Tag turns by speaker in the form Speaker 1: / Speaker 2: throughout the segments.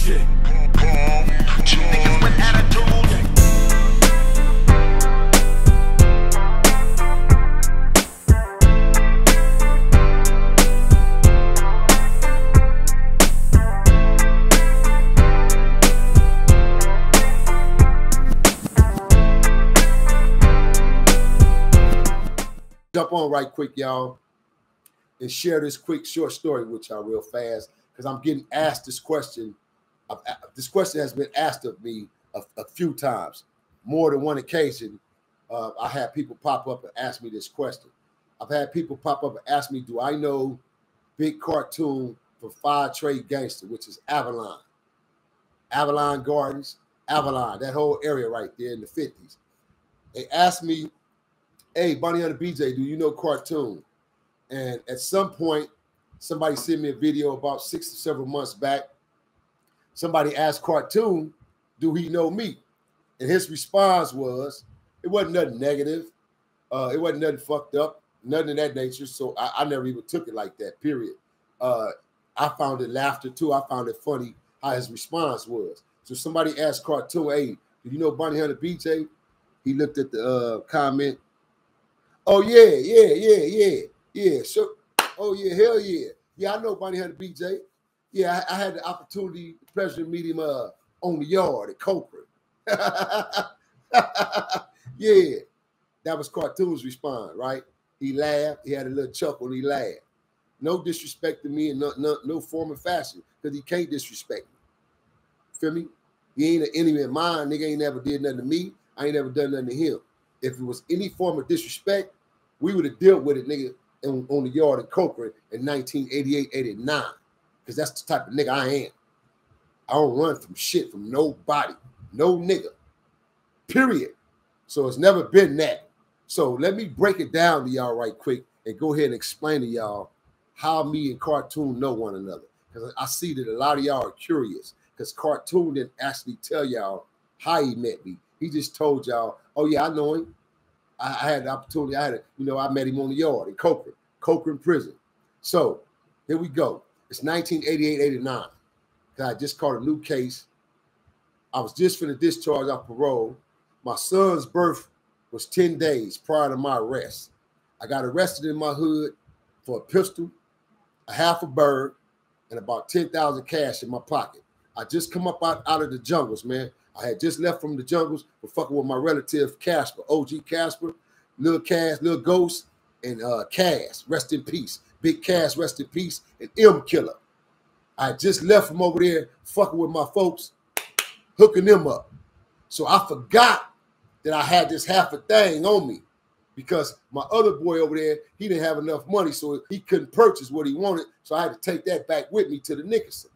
Speaker 1: Yeah. Two niggas with attitude.
Speaker 2: Jump on right quick, y'all, and share this quick short story with y'all real fast, because I'm getting asked this question. This question has been asked of me a few times, more than one occasion. I had people pop up and ask me this question. I've had people pop up and ask me, do I know big cartoon for Fire Trade Gangster, which is Avalon, Avalon Gardens, Avalon, that whole area right there in the 50s. They asked me, hey, Bunny Hunter BJ, do you know cartoon? And at some point, somebody sent me a video about 6 or several months back. Somebody asked cartoon, do he know me? And his response was, it wasn't nothing negative. It wasn't nothing fucked up, nothing of that nature. So I never even took it like that, period. I found it laughter too. I found it funny how his response was. So somebody asked cartoon, hey, do you know Bunny Hunter BJ? He looked at the comment. Oh, yeah. So, oh, yeah, hell yeah. Yeah, I know Bunny Hunter BJ. Yeah, I had the opportunity, the pleasure to meet him on the yard at Cochran. Yeah, that was cartoon's response, right? He laughed. He had a little chuckle and he laughed. No disrespect to me in no form or fashion, because he can't disrespect me. Feel me? He ain't an enemy of mine. Nigga ain't never did nothing to me. I ain't never done nothing to him. If it was any form of disrespect, we would have dealt with it, nigga, on the yard in Cochran in 1988, 89. Because that's the type of nigga I am. I don't run from shit from nobody. No nigga. Period. So it's never been that. So let me break it down to y'all right quick and go ahead and explain to y'all how me and Cartoon know one another. Because I see that a lot of y'all are curious. Because Cartoon didn't actually tell y'all how he met me. He just told y'all, oh yeah, I know him. I had the opportunity. I met him on the yard in Cochran prison. So here we go. It's 1988, 89. I just caught a new case. I was just finna discharge off parole. My son's birth was 10 days prior to my arrest. I got arrested in my hood for a pistol, a half a bird, and about 10,000 cash in my pocket. I just come up out of the jungles, man. I had just left from the jungles for fucking with my relative Casper, OG Casper, Lil Cass, Lil Ghost, and Cass, rest in peace. Big Cass, rest in peace, and M Killer. I just left from over there fucking with my folks, hooking them up. So I forgot that I had this half a thing on me because my other boy over there, he didn't have enough money, so he couldn't purchase what he wanted. So I had to take that back with me to the Nickerson.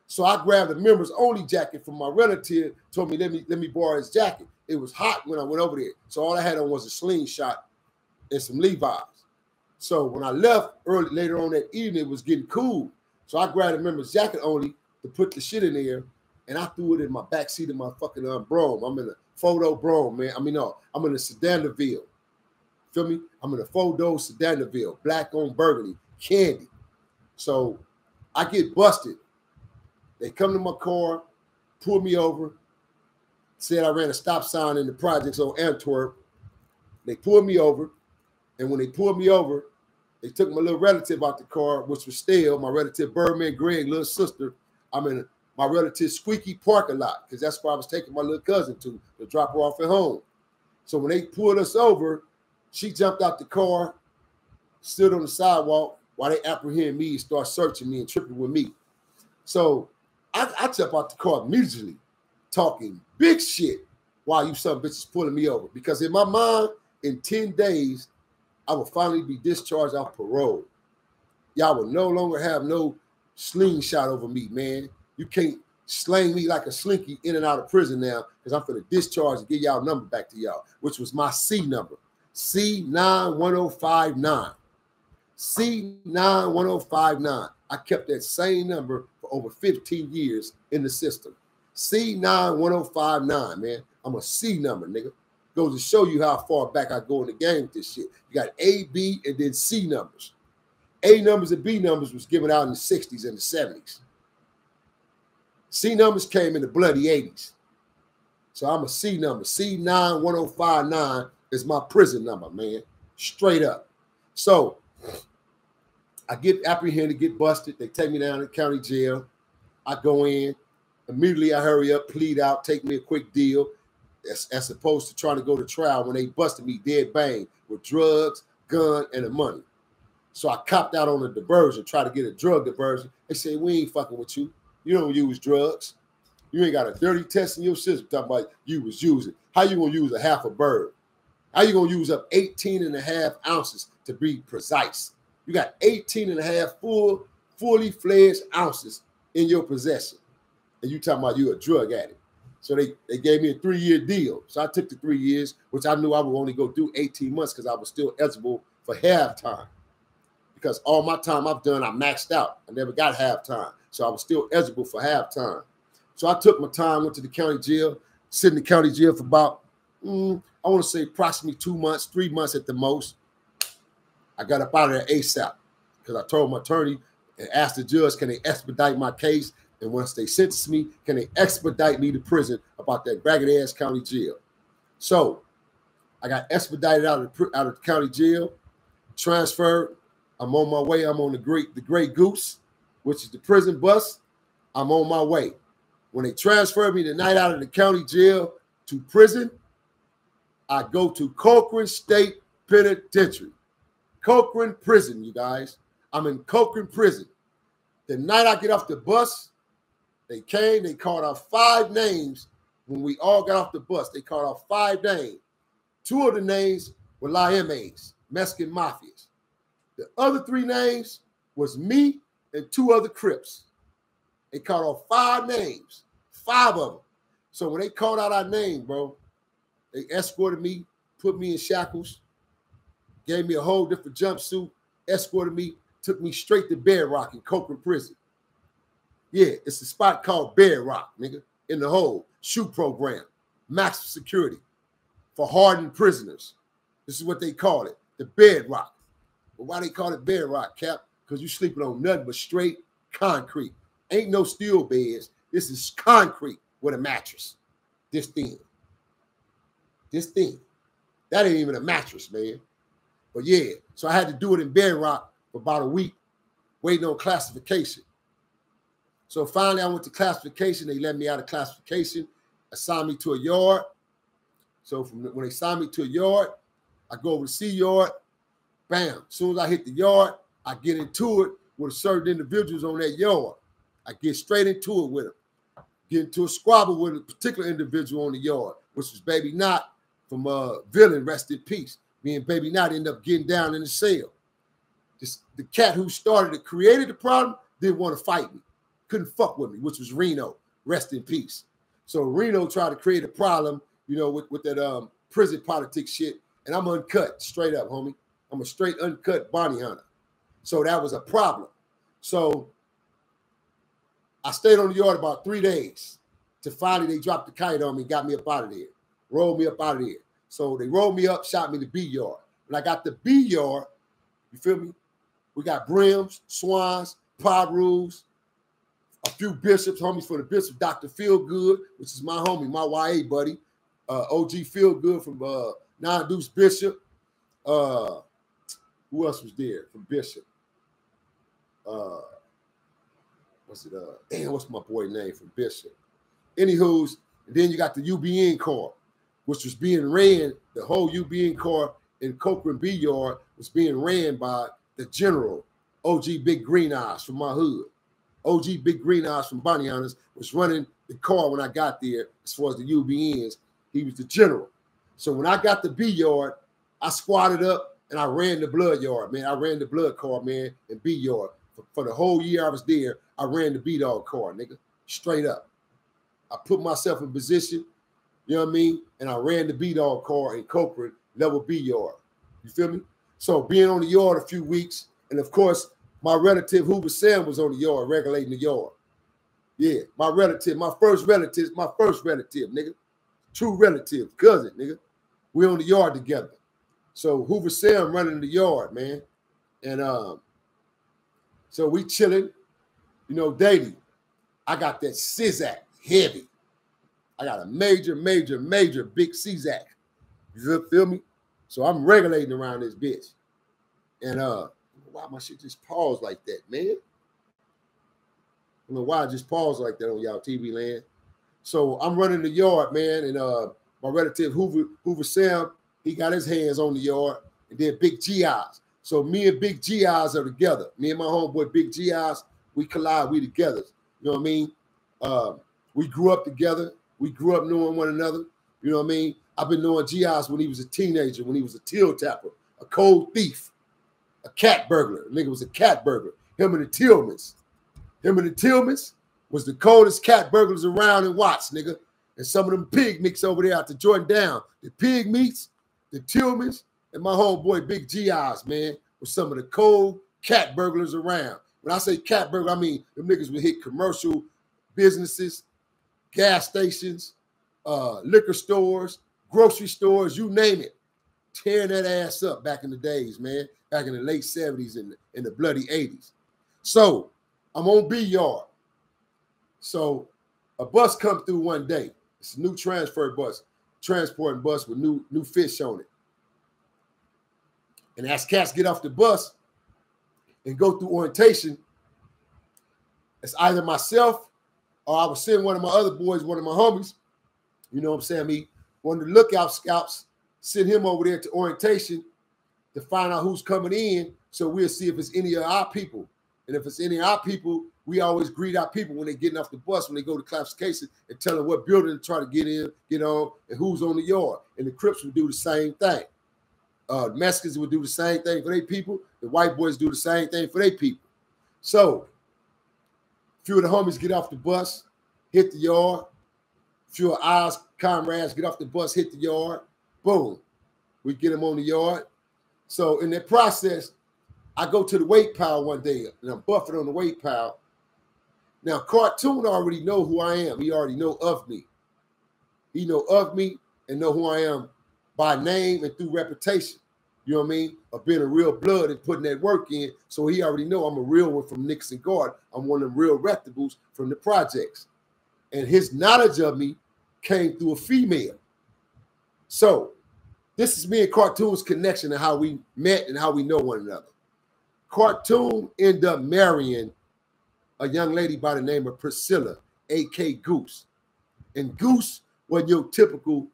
Speaker 2: So I grabbed a members only jacket from my relative, told me, let me borrow his jacket. It was hot when I went over there. So all I had on was a slingshot and some Levi's. So when I left later on that evening, it was getting cool. So I grabbed a members jacket only to put the shit in there, and I threw it in my backseat of my fucking Brougham. I'm in a photo Brougham, man. I'm in a Sedan DeVille. Feel me? I'm in a photo Sedan DeVille, black on burgundy, candy. So I get busted. They come to my car, pull me over, said I ran a stop sign in the projects on Antwerp. They pulled me over, and when they pulled me over, they took my little relative out the car, which was still my relative Birdman Greg, little sister. I'm in my relative Squeaky parking lot, because that's where I was taking my little cousin to drop her off at home. So when they pulled us over, she jumped out the car, stood on the sidewalk while they apprehend me and start searching me and tripping with me. So I jump out the car immediately, talking big shit while you some bitches pulling me over. Because in my mind, in 10 days, I will finally be discharged off parole. Y'all will no longer have no slingshot over me, man. You can't sling me like a slinky in and out of prison now, because I'm finna discharge and give y'all number back to y'all, which was my C number, C91059. C91059. I kept that same number for over 15 years in the system. C91059, man. I'm a C number, nigga. Goes to show you how far back I go in the game with this shit. You got A, B, and then C numbers. A numbers and B numbers was given out in the 60s and the 70s. C numbers came in the bloody 80s. So I'm a C number. C91059 is my prison number, man. Straight up. So I get apprehended, get busted. They take me down to the county jail. I go in. Immediately I hurry up, plead out, take me a quick deal, as opposed to trying to go to trial when they busted me dead bang with drugs, gun, and the money. So I copped out on a diversion, try to get a drug diversion. They say, we ain't fucking with you. You don't use drugs. You ain't got a dirty test in your system talking about you was using. How you gonna use a half a bird? How you gonna use up 18.5 ounces to be precise? You got 18.5 fully fledged ounces in your possession. And you talking about you a drug addict. So they gave me a 3-year deal. So I took the 3 years, which I knew I would only go through 18 months because I was still eligible for half-time. Because all my time I've done, I maxed out. I never got half-time. So I was still eligible for half-time. So I took my time, went to the county jail, sit in the county jail for about, I want to say approximately 2 months, 3 months at the most. I got up out of there ASAP because I told my attorney and asked the judge, can they expedite my case? And once they sentence me, can they expedite me to prison about that ragged-ass county jail? So I got expedited out of the county jail, transferred. I'm on my way. I'm on the Grey Goose, which is the prison bus. I'm on my way. When they transferred me tonight out of the county jail to prison, I go to Cochran State Penitentiary. Cochran Prison, you guys. I'm in Cochran Prison. The night I get off the bus, they came, they called out 5 names. When we all got off the bus, they called out 5 names. 2 of the names were LAMAs, Mexican Mafias. The other 3 names was me and 2 other Crips. They called out 5 names, 5 of them. So when they called out our name, bro, they escorted me, put me in shackles, gave me a whole different jumpsuit, escorted me, took me straight to Bedrock in Cochran Prison. Yeah, it's a spot called Bedrock, nigga, in the hole. SHU program, maximum security for hardened prisoners. This is what they call it, the Bedrock. But why they call it Bedrock, Cap? Because you sleeping on nothing but straight concrete. Ain't no steel beds. This is concrete with a mattress. This thing. This thing. That ain't even a mattress, man. But yeah, so I had to do it in Bedrock for about a week, waiting on classification. So finally, I went to classification. They let me out of classification, assigned me to a yard. So when they assigned me to a yard, I go over to C yard. Bam. As soon as I hit the yard, I get into it with certain individuals on that yard. I get straight into it with them. Get into a squabble with a particular individual on the yard, which was Baby Knot from Villain, rest in peace. Me and Baby Knot ended up getting down in the cell. The cat who started it, created the problem, didn't want to fight me. Couldn't fuck with me, which was Reno, rest in peace. So Reno tried to create a problem, you know, with that prison politics shit, and I'm uncut, straight up, homie. I'm a straight uncut bounty hunter. So that was a problem. So I stayed on the yard about 3 days till finally they dropped the kite on me, got me up out of there, rolled me up out of there. So they rolled me up, shot me to B yard. When I got to B yard, you feel me? We got Brims, Swans, Parus, a few bishops, homies for the bishop, Dr. Feelgood, which is my homie, my YA buddy, OG Feelgood from Non-Deuce Bishop. Who else was there from Bishop? What's my boy name from Bishop? Anywho's, and then you got the UBN Corps, which was being ran, the whole UBN Corps in Cochran B Yard was being ran by the general, OG Big Green Eyes from my hood. OG Big Green Eyes from Bounty Hunters was running the car when I got there as far as the UBNs. He was the general. So when I got to B Yard, I squatted up and I ran the blood yard, man. I ran the blood car, man, in B Yard. For the whole year I was there, I ran the B-Dog car, nigga, straight up. I put myself in position, you know what I mean? And I ran the B-Dog car in Cochran, level B yard. You feel me? So being on the yard a few weeks, and of course, my relative Hoover Sam was on the yard, regulating the yard. Yeah, my relative, my first relative, nigga. True relative, cousin, nigga. We on the yard together. So Hoover Sam running the yard, man. And so we chilling, you know, daily. I got that Czak heavy. I got a major big Czak. You feel me? So I'm regulating around this bitch. And why my shit just paused like that, man? I don't know why I just paused like that on y'all TV land. So I'm running the yard, man, and my relative Hoover Sam, he got his hands on the yard, and then Big G.I.'s. So me and Big G.I.'s are together. Me and my homeboy Big G.I.'s, we collide, we together. You know what I mean? We grew up together. We grew up knowing one another. You know what I mean? I've been knowing G.I.'s when he was a teenager, when he was a till tapper, a cold thief, a cat burglar. Nigga was a cat burglar. Him and the Tillmans. Was the coldest cat burglars around in Watts, nigga. And some of them pig meats over there out to Jordan Down. The pig meats, the Tillmans, and my homeboy Big G.I.'s, man, were some of the cold cat burglars around. When I say cat burglar, I mean them niggas would hit commercial businesses, gas stations, liquor stores, grocery stores, you name it. Tearing that ass up back in the days, man. Back in the late 70s and in the bloody 80s. So I'm on B Yard. So a bus come through one day. It's a new transporting bus with new fish on it. And as cats get off the bus and go through orientation, it's either myself or I was sending one of my other boys, one of my homies, you know what I'm saying, me, one of the lookout scouts, send him over there to orientation to find out who's coming in, so we'll see if it's any of our people. And if it's any of our people, we always greet our people when they're getting off the bus, when they go to classification, and tell them what building to try to get in, get on, and who's on the yard. And the Crips would do the same thing. The Mexicans would do the same thing for their people. The white boys do the same thing for their people. So a few of the homies get off the bus, hit the yard. A few of our comrades get off the bus, hit the yard. Boom. We get them on the yard. So in that process, I go to the weight pile one day, and I'm buffing on the weight pile. Now, Cartoon already know who I am. He already know of me. He know of me and know who I am by name and through reputation. You know what I mean? Of being a real blood and putting that work in. So he already know I'm a real one from Nixon Guard. I'm one of them real reputables from the projects. And his knowledge of me came through a female. So this is me and Cartoon's connection and how we met and how we know one another. Cartoon ended up marrying a young lady by the name of Priscilla, a.k.a. Goose. And Goose wasn't your typical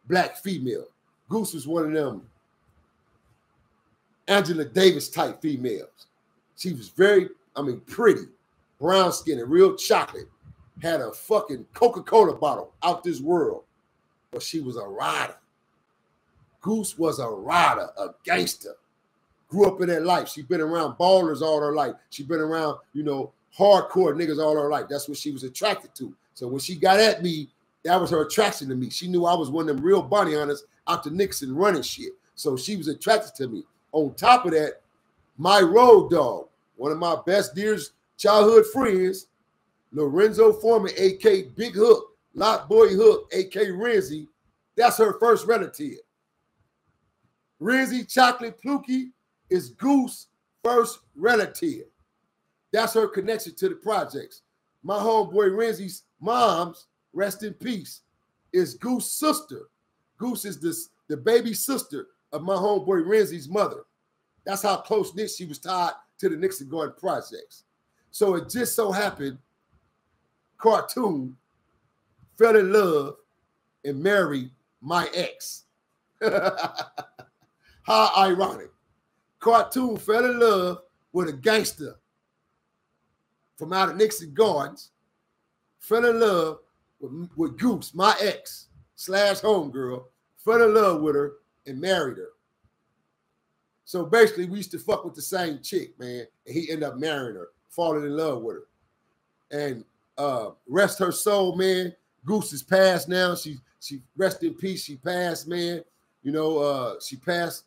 Speaker 2: black female. Goose was one of them Angela Davis type females. She was very, pretty, brown skin and real chocolate. Had a fucking Coca-Cola bottle out this world. But she was a rider. Goose was a rider, a gangster. Grew up in that life. She been around ballers all her life. She been around, hardcore niggas all her life. That's what she was attracted to. So when she got at me, that was her attraction to me. She knew I was one of them real bounty hunters out to Nixon running shit. So she was attracted to me. On top of that, my road dog, one of my best dearest childhood friends, Lorenzo Foreman, a.k.a. Big Hook, Lot Boy Hook, a.k.a. Renzi, that's her first relative. Renzi Chocolate Pluki is Goose first relative. That's her connection to the projects. My homeboy Renzi's mom's, rest in peace, is Goose's sister. Goose is the baby sister of my homeboy Renzi's mother. That's how close-knit she was tied to the Nixon Garden projects. So it just so happened Cartoon fell in love and married my ex. How ironic. Cartoon fell in love with a gangster from out of Nixon Gardens, fell in love with Goose, my ex / homegirl, fell in love with her and married her. So basically, we used to fuck with the same chick, man, and he ended up marrying her, falling in love with her. And rest her soul, man. Goose is passed now. She rest in peace. She passed, man. She passed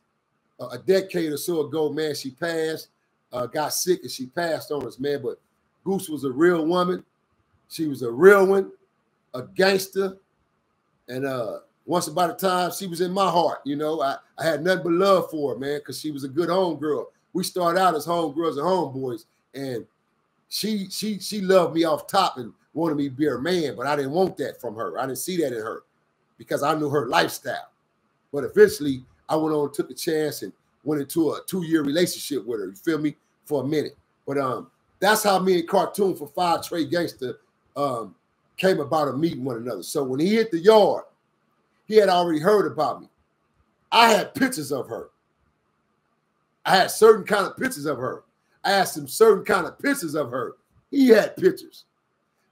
Speaker 2: a decade or so ago, man. She passed, got sick, and she passed on us, man. But Goose was a real woman. She was a real one, a gangster. And once upon a time, she was in my heart. I had nothing but love for her, man, because she was a good homegirl. We started out as homegirls and homeboys, and she loved me off top and wanted me to be her man, but I didn't want that from her. I didn't see that in her because I knew her lifestyle. But eventually, I went on, took a chance, and went into a 2-year relationship with her. You feel me? For a minute. But that's how me and Cartoon for 5 Trey Gangsta came about of meeting one another. So when he hit the yard, he had already heard about me. I had pictures of her. I had certain kind of pictures of her. I asked him certain kind of pictures of her. He had pictures.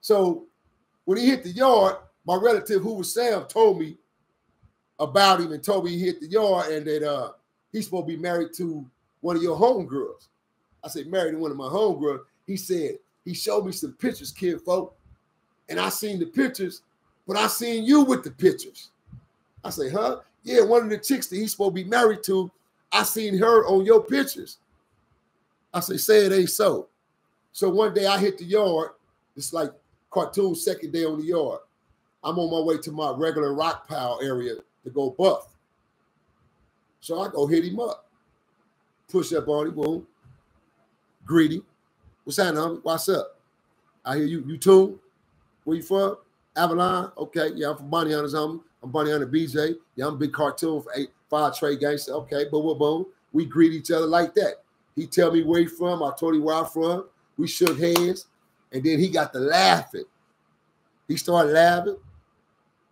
Speaker 2: So when he hit the yard, my relative who was Sam told me about him and told me he hit the yard and that he's supposed to be married to one of your homegirls. I said, married to one of my homegirls. He said, he showed me some pictures, kid folk, and I seen the pictures, but I seen you with the pictures. I say, huh? Yeah, one of the chicks that he's supposed to be married to, I seen her on your pictures. I say it ain't so. So one day I hit the yard. It's like Cartoon's second day on the yard. I'm on my way to my regular rock pile area to go buff. So I go hit him up. Push up on him, boom. Greedy. What's happening, homie? What's up? I hear you. You too? Where you from? Avalon? Okay. Yeah, I'm from Bunny Hunters, homie. I'm Bunny Hunter BJ. Yeah, I'm a big Cartoon for 5 Trey Gangsta. Okay, boom. We greet each other like that. He tell me where he from. I told him where I'm from. We shook hands. And then he got to laughing. He started laughing.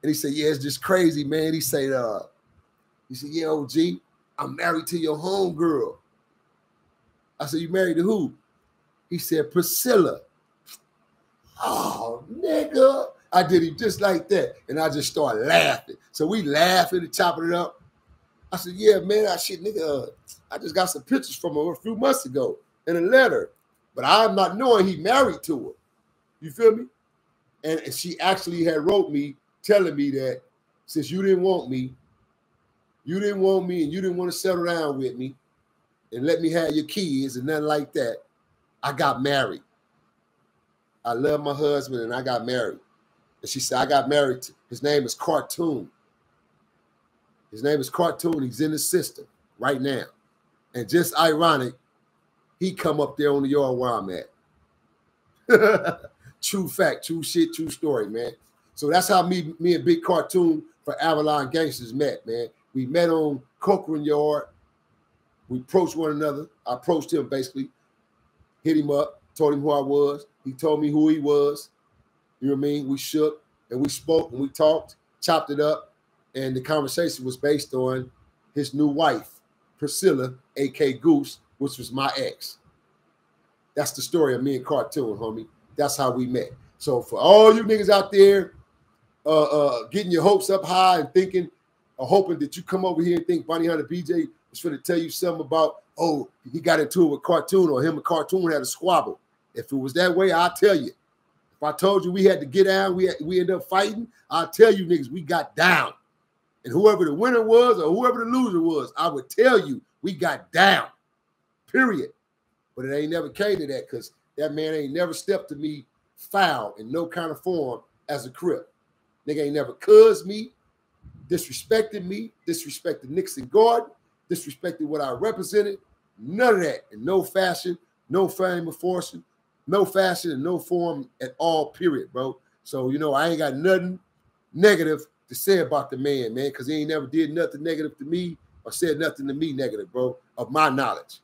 Speaker 2: And he said, yeah, it's just crazy, man. He said, yeah, OG, I'm married to your homegirl. I said, you married to who? He said, Priscilla. Oh, nigga. I did him just like that. And I just started laughing. So we laughing and chopping it up. I said, yeah, man, nigga, I just got some pictures from her a few months ago in a letter. But I'm not knowing he married to her. You feel me? And she actually had wrote me telling me that since you didn't want me and you didn't want to settle down with me and let me have your kids and nothing like that, I got married. I love my husband and I got married. And she said, I got married to, his name is Cartoon. His name is Cartoon. He's in the system right now. And just ironic, he come up there on the yard where I'm at. True fact, true shit, true story, man. So that's how me and Big Cartoon for Avalon Gangsters met, man. We met on Cochran Yard. We approached one another. I approached him basically, hit him up, told him who I was. He told me who he was. You know what I mean? We shook and we spoke and we talked, chopped it up. And the conversation was based on his new wife, Priscilla, a.k.a. Goose, which was my ex. That's the story of me and Cartoon, homie. That's how we met. So for all you niggas out there getting your hopes up high and thinking or hoping that you come over here and think Bunny Hunter BJ was going to tell you something about, oh, he got into it with Cartoon or him and Cartoon had a squabble. If it was that way, I'll tell you. If I told you we had to get down, we ended up fighting, I'll tell you niggas we got down. And whoever the winner was or whoever the loser was, I would tell you we got down, period. But it ain't never came to that because that man ain't never stepped to me foul in no kind of form as a Crip. Nigga ain't never cussed me, disrespected Nixon Garden, disrespected what I represented. None of that in no fashion, no fame or fortune, no fashion and no form at all, period, bro. So, you know, I ain't got nothing negative to say about the man, because he ain't never did nothing negative to me or said nothing to me negative, bro, of my knowledge.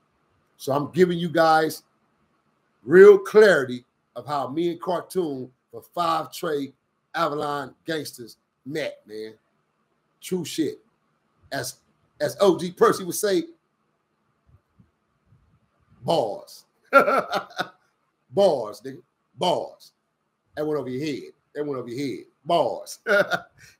Speaker 2: So I'm giving you guys real clarity of how me and Cartoon for 5 Trey Avalon Gangsters met, man. True shit. As OG Percy would say, bars. Bars, nigga. Bars. That went over your head. Bars.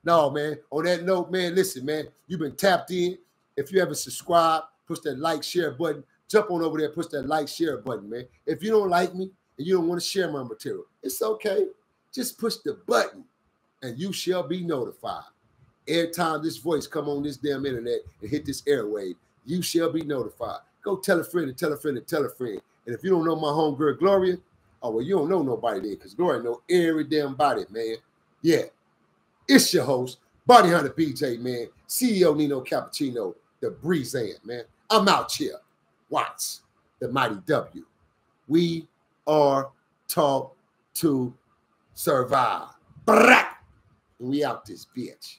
Speaker 2: No, man. On that note, man, listen, man. You've been tapped in. If you haven't subscribed, push that like, share button. Jump on over there, push that like, share button, man. If you don't like me and you don't want to share my material, it's okay. Just push the button and you shall be notified. Every time this voice come on this damn internet and hit this airwave, you shall be notified. Go tell a friend and tell a friend and tell a friend. And if you don't know my homegirl, Gloria, oh, well, you don't know nobody there because Gloria know every damn body, man. Yeah. It's your host, Bunny Hunter BJ, man. CEO Nino Cappuccino, the Breezan, man. I'm out here. Watts, the mighty W. We are talk to survive. Brack. We out this bitch.